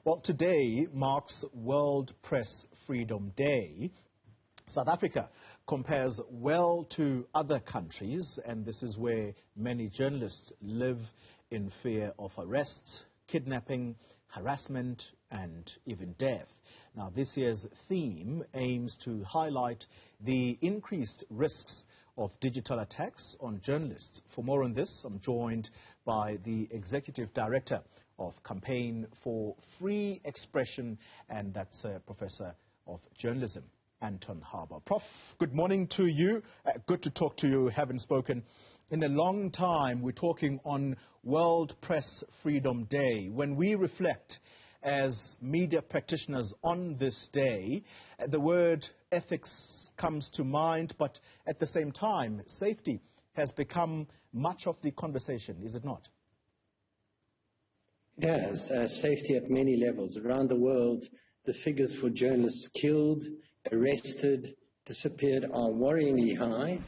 Well, today marks World Press Freedom Day. South Africa compares well to other countries, and this is where many journalists live in fear of arrests, kidnapping, harassment, and even death. Now, this year's theme aims to highlight the increased risks of digital attacks on journalists. For more on this, I'm joined by the Executive Director of Campaign for Free Expression, and that's Professor of Journalism, Anton Harber. Prof, good morning to you. Good to talk to you. Haven't spoken in a long time. We're talking on World Press Freedom Day. When we reflect as media practitioners on this day, the word ethics comes to mind, but at the same time, safety has become much of the conversation, is it not? Yes, safety at many levels. Around the world, the figures for journalists killed, arrested, disappeared are worryingly high.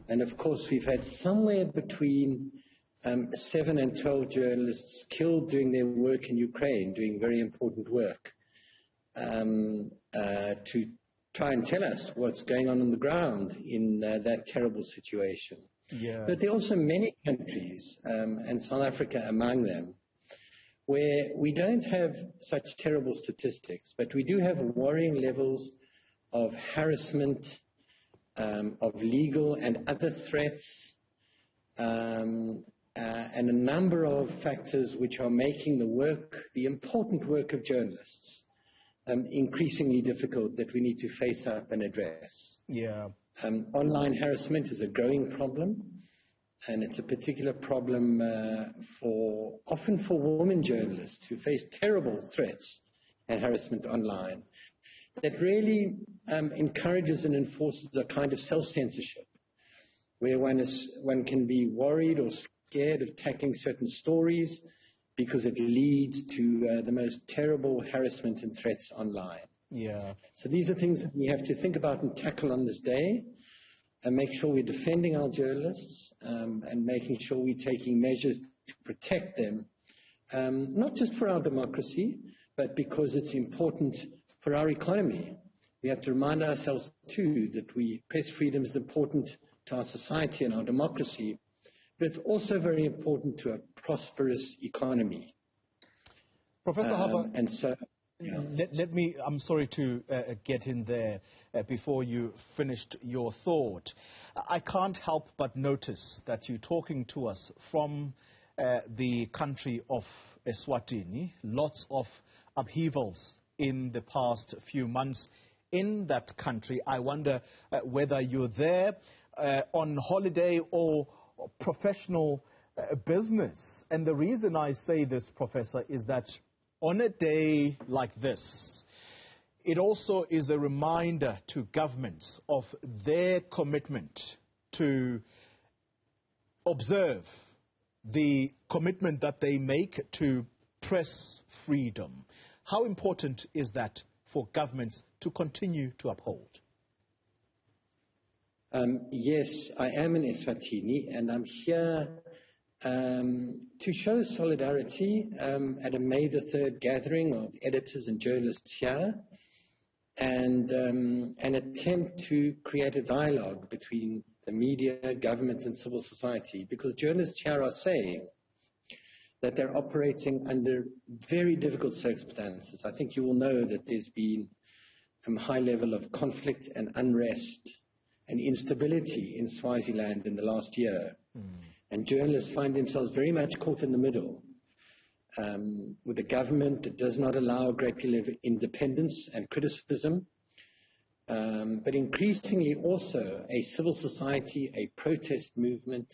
And of course, we've had somewhere between 7 and 12 journalists killed doing their work in Ukraine, doing very important work, to try and tell us what's going on the ground in that terrible situation. Yeah. But there are also many countries, and South Africa among them, where we don't have such terrible statistics, but we do have worrying levels of harassment, of legal and other threats, and a number of factors which are making the important work of journalists, increasingly difficult that we need to face up and address. Yeah. Online harassment is a growing problem, and it's a particular problem often for women journalists who face terrible threats and harassment online. That really encourages and enforces a kind of self-censorship, where one can be worried or scared of tackling certain stories because it leads to the most terrible harassment and threats online. Yeah. So these are things that we have to think about and tackle on this day, and make sure we're defending our journalists and making sure we're taking measures to protect them, not just for our democracy, but because it's important for our economy. We have to remind ourselves, too, that press freedom is important to our society and our democracy, but it's also very important to a prosperous economy. Professor Harber, and so, yeah. I'm sorry to get in there before you finished your thought. I can't help but notice that you're talking to us from the country of Eswatini. Lots of upheavals in the past few months in that country. I wonder whether you're there on holiday or professional business. And the reason I say this, Professor, is that on a day like this, it also is a reminder to governments of their commitment to observe the commitment that they make to press freedom. How important is that for governments to continue to uphold? Yes, I am in Eswatini, and I'm here to show solidarity at a May the 3rd gathering of editors and journalists here, and an attempt to create a dialogue between the media, government and civil society, because journalists here are saying that they're operating under very difficult circumstances. I think you will know that there's been a high level of conflict and unrest and instability in Swaziland in the last year. And journalists find themselves very much caught in the middle, with a government that does not allow a great deal of independence and criticism, but increasingly also a civil society, a protest movement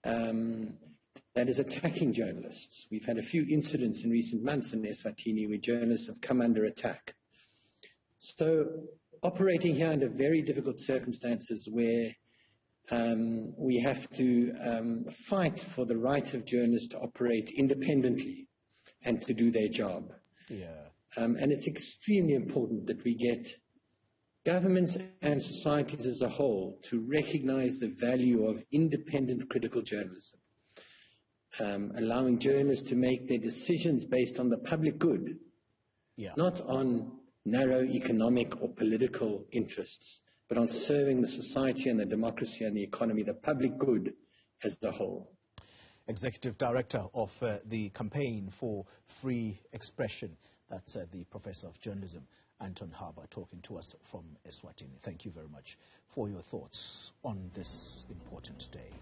that is attacking journalists. We've had a few incidents in recent months in Eswatini where journalists have come under attack. So operating here under very difficult circumstances where we have to fight for the right of journalists to operate independently and to do their job. Yeah. And it's extremely important that we get governments and societies as a whole to recognize the value of independent critical journalism, allowing journalists to make their decisions based on the public good Yeah. not on narrow economic or political interests, but on serving the society and the democracy and the economy, the public good as the whole. Executive Director of the Campaign for Free Expression. That's the Professor of Journalism, Anton Harber, talking to us from Eswatini. Thank you very much for your thoughts on this important day.